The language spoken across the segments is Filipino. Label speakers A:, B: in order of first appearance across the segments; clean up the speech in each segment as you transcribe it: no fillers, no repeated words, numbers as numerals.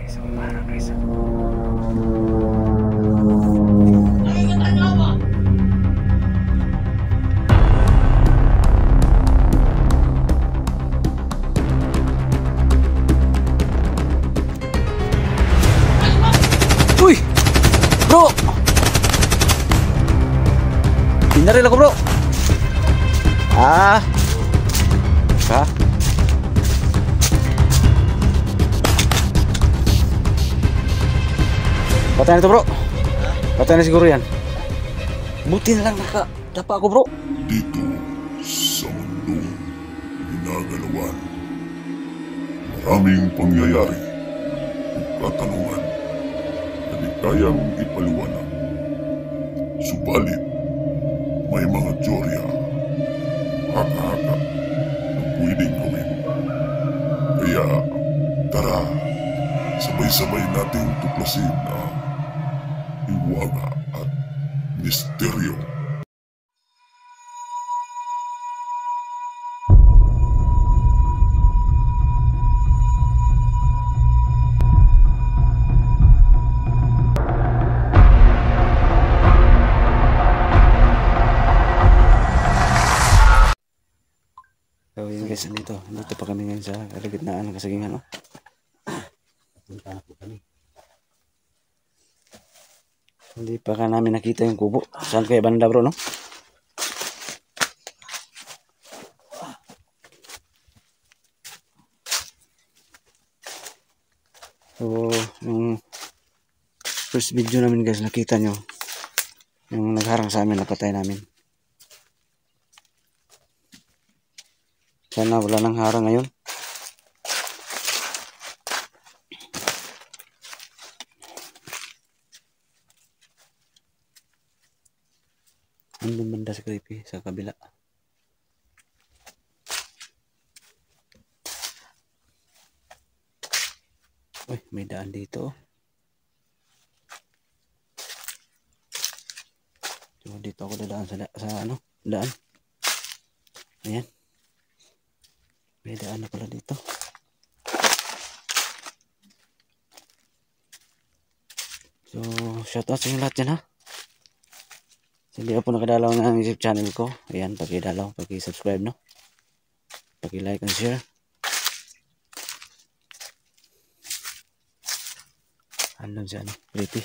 A: guys, umara guys. Uy! Bro! Binaril ako bro! Ah! Ha? Patay na to bro. Patay na siguro yan. Buti na lang nakadapa ako bro.
B: Dito sa mundo ginagalawan, maraming pangyayari o katanungan na di kayang ipaliwanag. Subalit, may mga teorya, haka-haka na pwedeng gawin. Kaya, tara, sabay-sabay nating tuklasin ang hiwaga at misteryo.
A: So yun guys, dito pa kami ngayon sa kalagitnaan ng kasagingan. Punta na po kami. Hindi pa ka namin nakita yung kubo. Saan kaya banda bro, no? So yung first video namin guys, nakita nyo yung nagharang sa amin, napatay namin. Sana wala nang harang ngayon. Andun banda sa creepy sa kabila. Uy, may daan dito. So, dito ako dadaan sa ano, daan. Ayan. May daan na pala dito. So, shoutout sa inyo lahat dyan ha. So, hindi ako nakadalaw ng YouTube channel ko. Ayan, pakidalaw, pakisubscribe no. Pakilike and share. Andun siya, ano, pretty.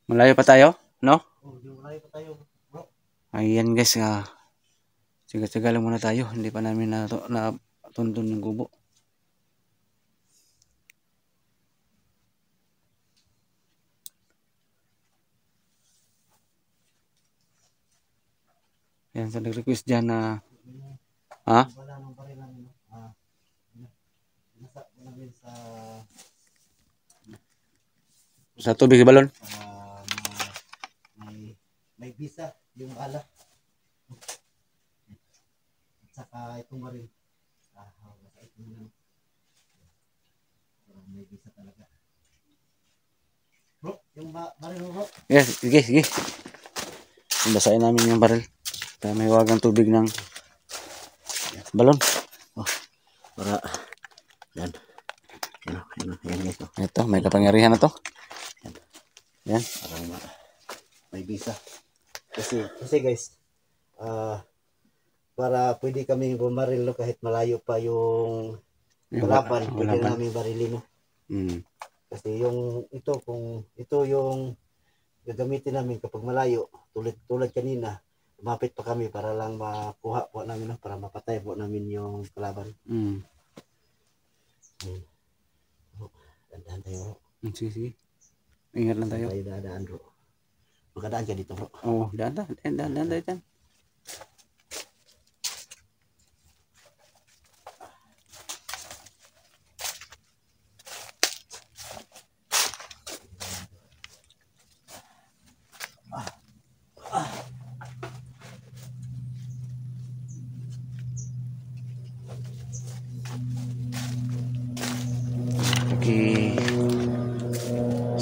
A: Malayo pa tayo, no?
C: Malayo pa tayo, bro.
A: Ayan guys, tsaga-tsaga lang muna tayo. Hindi pa namin natuntun yung kubo. Ayan, so nag-request dyan na ha?
C: Wala nang pa rin namin, nasa namin
A: Sa tubig si balon?
C: may visa yung ala. At saka itong baril. May visa talaga. Bro, yung baril mo bro.
A: Yes, sige. Basahin namin yung baril. Kaya may wagang tubig ng balon.
C: Oh, para yan. Yan guys.
A: Ito, may kapangyarihan na to. Yan.
C: Parang may visa. Kasi guys, para pwede kami bumaril no, kahit malayo pa yung kalaban, pwede namin barilin no. Kasi yung ito, kung ito yung gagamitin namin kapag malayo, tulad kanina, lumapit pa kami para lang makuha po namin no, para mapatay po namin yung kalaban. Dandahan tayo bro.
A: Sige. Ingat lang tayo.
C: Tayo dadaan bro. Magkadaan ka dito bro.
A: Oo, daan tayo dyan.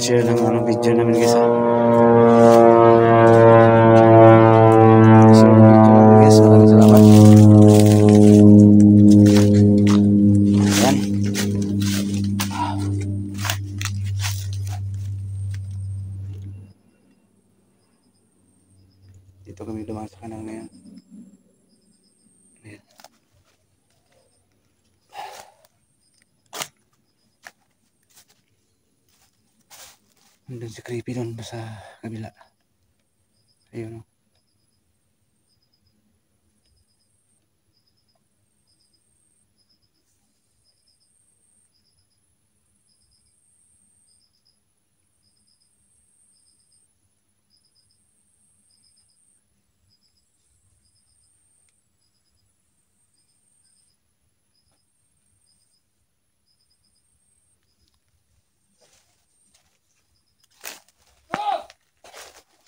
A: share ng ano, video namin guys ha. Share ng video namin guys. Maraming salamat. Ayan. Dito kami dumaan sa kanal ngayon. Ayan. Nandun si Creepy doon sa kabila. Ayun o.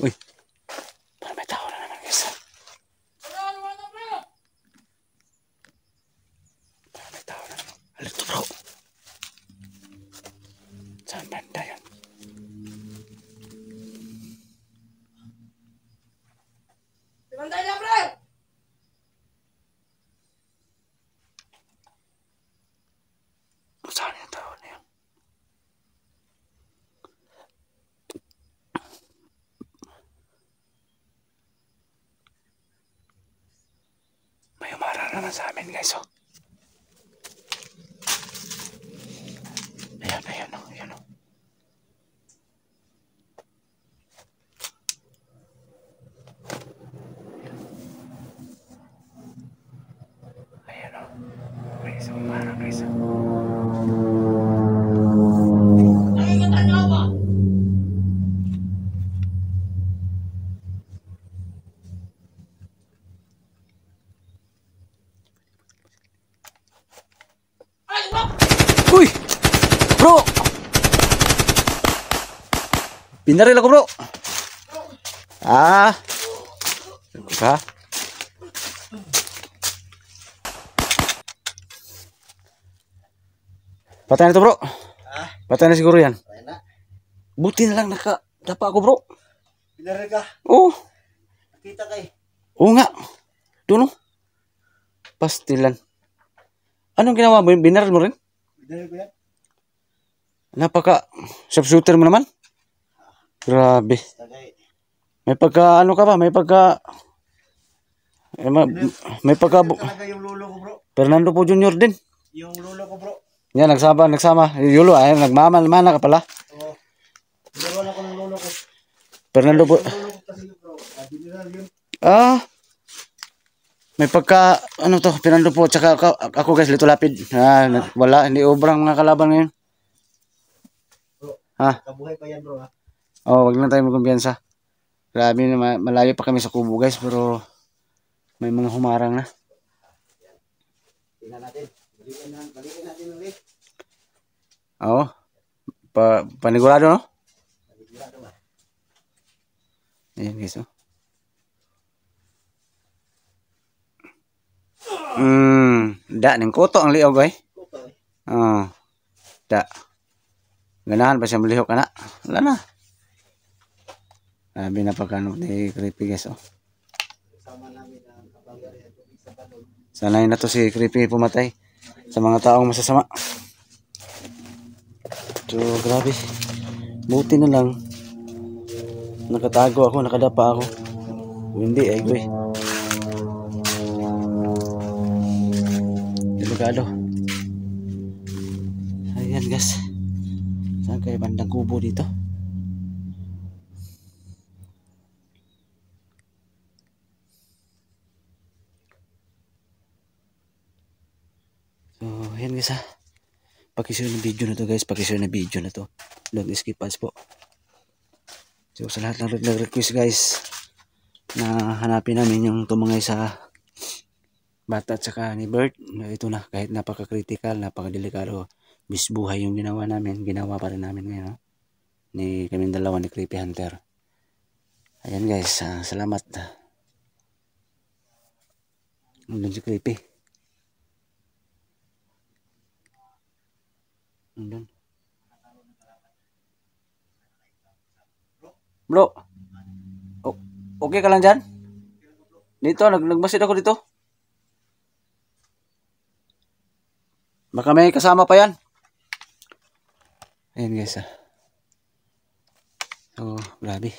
A: Uy. Parang may tao na naman guys. Parang may tao na naman. Halito bro. Saan banda yun?
D: Bantay na, pre!
A: Saan yung tao na yun? May umarang naman sa amin guys oh. Ayan, ayan oh, ayan oh. Ayan oh. Guys, umarang guys oh.
D: Nakikita niyo ako! Ay, bro!
A: Uy! Bro! Pinaril ako bro! Ah! Ka? Patay na to bro. Patay na siguro yan.
C: Ayun na.
A: Buti na lang nakadapa ako bro.
C: Binaril ka.
A: Oo.
C: Nakita kay.
A: Oo nga. Doon oh. Pastilan. Anong ginawa mo? Binaril mo rin?
C: Binaril ko yan.
A: Napaka sharpshooter mo naman. Grabe.
C: Tagay.
A: May pagka ano ka ba? May pagka may pagka
C: Talaga yung lolo ko bro.
A: Fernando po Junior din.
C: Yung lolo ko bro.
A: Yan nagsama. Yulo ay nagmamana ka pala.
C: Oo. Dalawa ko ng lolo ko.
A: Fernando po.
C: Yung lolo ko kasi yun bro. Binaril yun.
A: Ah. May pagka ano to, Fernando po tsaka ako guys, Lito Lapid. Wala, hindi obrang mga kalaban ngayon.
C: Bro.
A: Ha?
C: Kabuhay pa yan bro ha.
A: Oh, wag lang tayo magkumpiyansa. Grabe na malayo pa kami sa kubo guys, pero may mga humarang na.
C: Tingnan natin. Balikin natin ulit.
A: Oo. Panigurado no?
C: Panigurado ba?
A: Ayan guys oh. Da ning kuto ang liog ay.
C: Kuto eh.
A: Oh. Da. Ganahan pa siya malihok kana. Wala na. Sabi na pagkano ni Creepy guys oh.
C: Kasama namin ang kapangyarihan tubig sa balon.
A: Sanay na to si Creepy pumatay sa mga taong masasama. So grabe. Buti na lang nakatago ako, nakadapa ako. Hindi ay goy. Delikado. Ayan guys. Saan kayo bandang kubo dito? So, ayan guys ha. Pakishare ng video na to guys. Pakishare ng video na to. Don't skip ads po. So, sa lahat ng nag-request guys na hanapin namin yung tumangay sa bata at saka ni Bert. Ito na. Kahit napaka-critical, napaka-delikado. Bisbuhay yung ginawa namin. Ginawa pa rin namin ngayon. No? Ni kaming dalawa ni Creepy Hunter. Ayan guys. Salamat. Nandun si Creepy. Nandun. Bro, okay ka lang dyan? Dito, nagmasid ako dito. Baka may kasama pa yan. Ayan guys ah. So, grabe.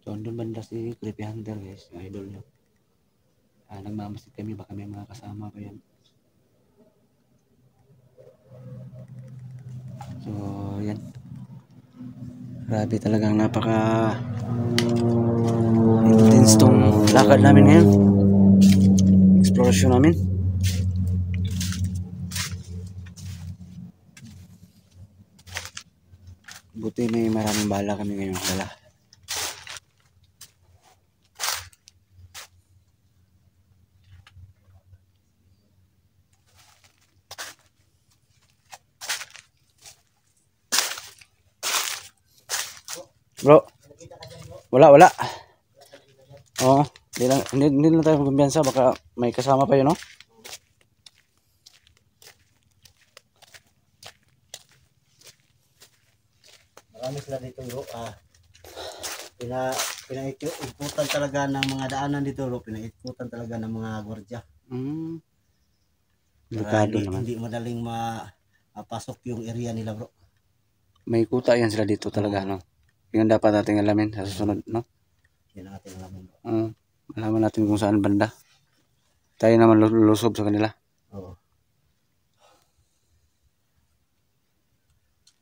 A: So, andun banda si Creepy Hunter guys, yung idol nyo. Nagmamasid kami, baka may mga kasama pa yan. So, yan. Grabe talagang napaka intense tong lakad namin ngayon. Exploration namin. Buti may maraming bala kami ngayon dala. Bro, wala. Oo, hindi lang tayo magkumpiyansa, baka may kasama pa yun, no?
C: Marami sila dito bro. Pinaikutan talaga ng mga daanan dito bro. Pinaikutan talaga ng mga gwardiya.
A: Delikado
C: Hindi,
A: naman.
C: hindi madaling mapasok yung area nila bro.
A: May kuta yan sila dito talaga, no? Yun dapat nating alamin sa susunod, no?
C: Yan ang ating alamin bro.
A: Malaman natin kung saan banda. Tayo naman lulusob sa kanila.
C: Oo.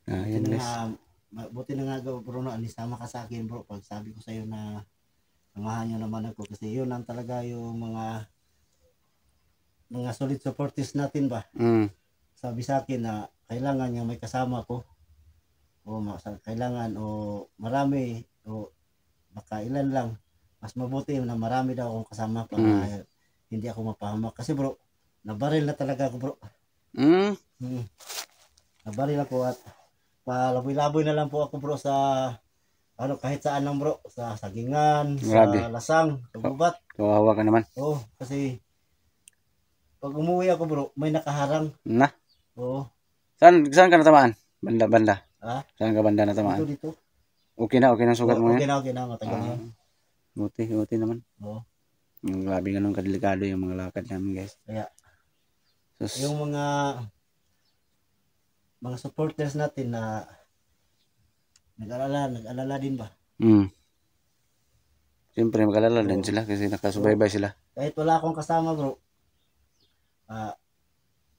A: Yan guys.
C: Buti na nga bro na alisama ka sa akin bro. Pag sabi ko sa'yo na samahan nyo naman ako. Kasi yun ang talaga yung mga solid supporters natin ba. Sabi sa akin na kailangan niya may kasama ko. O kailangan o marami o baka ilan lang. Mas mabuti na marami daw akong kasama para hindi ako mapahamak. Kasi bro, nabaril na talaga ako bro. Nabaril ako at palaboy-laboy na lang po ako bro sa kahit saan lang bro. Sa sagingan,
A: Grabe.
C: sa lasang, sa gubat.
A: Kawawa ka naman.
C: Oo, kasi pag umuwi ako bro, may nakaharang.
A: Na?
C: Oo.
A: Saan ka natamaan? Banda. Saan ka banda natamaan?
C: Dito.
A: Okay na sugat mo yan?
C: Okay na, matagal na yun.
A: Buti naman.
C: Oo.
A: Grabe ganun kadelikado yung mga lakad namin guys.
C: Kaya, yung mga supporters natin na nag-alala din ba?
A: Siyempre mag-alala din sila kasi nakasubaybay sila.
C: Kahit wala akong kasama bro,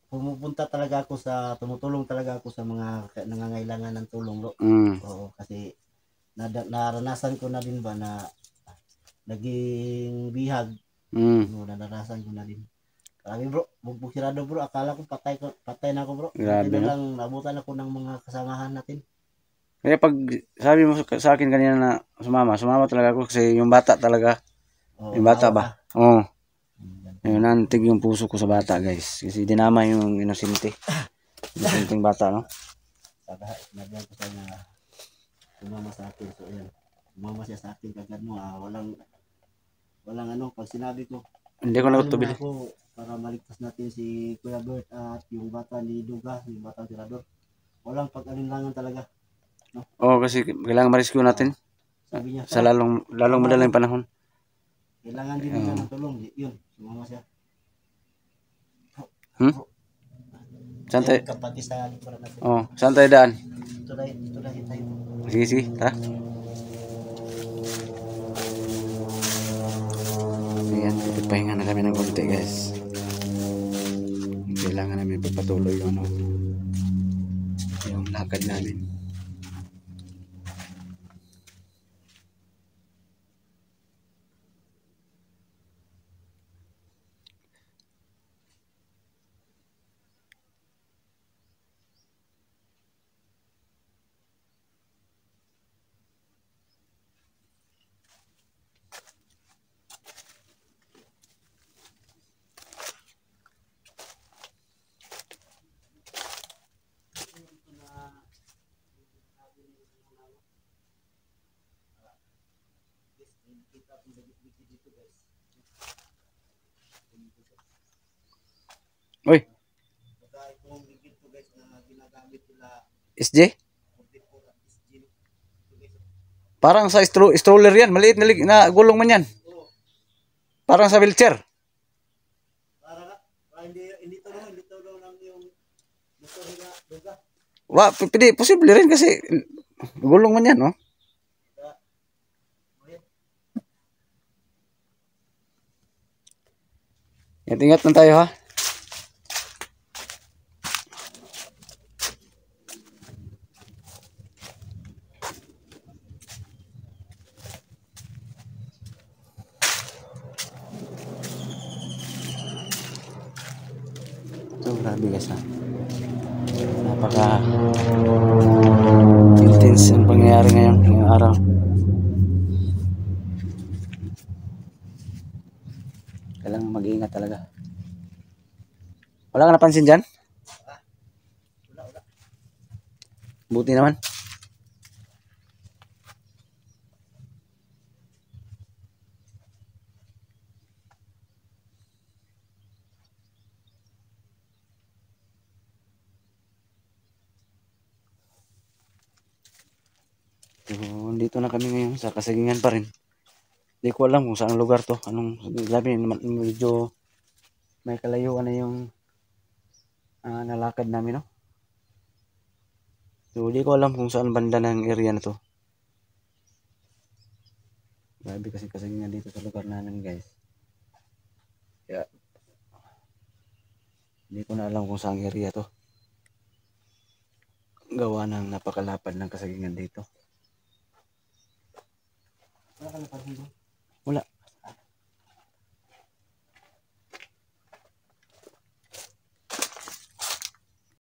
C: tumutulong talaga ako sa mga nangangailangan ng tulong bro. Oo, kasi naranasan ko na din ba na naging bihag. Naranasan ko na din. Grabe bro, bugbog sirado bro, akala ko patay na ako bro.
A: Grabe
C: na lang nabutan ako ng mga kasamahan natin.
A: Kaya pag sabi mo sa akin kanina na sumama talaga ako kasi yung bata talaga. Yung bata ba? Oo. Ayun, nantig yung puso ko sa bata guys. Kasi dinama yung inosente. Inosenteng bata, no?
C: Sinabihan ko sa niya, sumama sa akin. So ayan, sumama siya sa akin kagad mo. Walang pag sinabi ko.
A: Hindi ko nautubili.
C: Para maligtas natin si Kuya Bert at yung bata ni Duga, yung bata tirador. Walang pag-alinlangan talaga. No?
A: Oo, kasi kailangan ma-rescue natin.
C: Sabi niya,
A: sa lalong madalang panahon.
C: Kailangan din niya ng tulong. Yun, sumama siya.
A: Saan tayo?
C: Kapatid sa likuran natin.
A: Saan tayo daan?
C: Ito dahil tayo.
A: Sige, tara. Ayan, pahinga na kami ng konti guys. Kailangan namin pagpatuloy yung lakad namin. Uy,
C: Baka itong ligid to guys na ginagamit nila
A: SJ?
C: 44 at SG.
A: Parang sa stroller yan. Maliit na gulong man yan.
C: Oo,
A: Parang sa wheelchair.
C: para nga, hindi to lang yung motor nila, duga.
A: Pwede, posible rin kasi gulong man yan, no? Ingat lang tayo, ha? So, grabe guys, ha? Napaka intense ang pangyayari ngayong araw. Kailangan mag-iingat talaga. Wala ka napansin dyan? Buti naman. So, dito na kami ngayon sa Kasagingan pa rin. Hindi ko alam kung saan lugar to. Anong, labi naman, medyo may kalayuan na yung nalakad namin, no? So, hindi ko alam kung saan banda ng area na to. Grabe kasi Kasagingan dito sa lugar namin, guys. Kaya, hindi ko na alam kung saan area to. Gawa ng napakalapad ng Kasagingan dito. Wala ka napansin doon? Wala.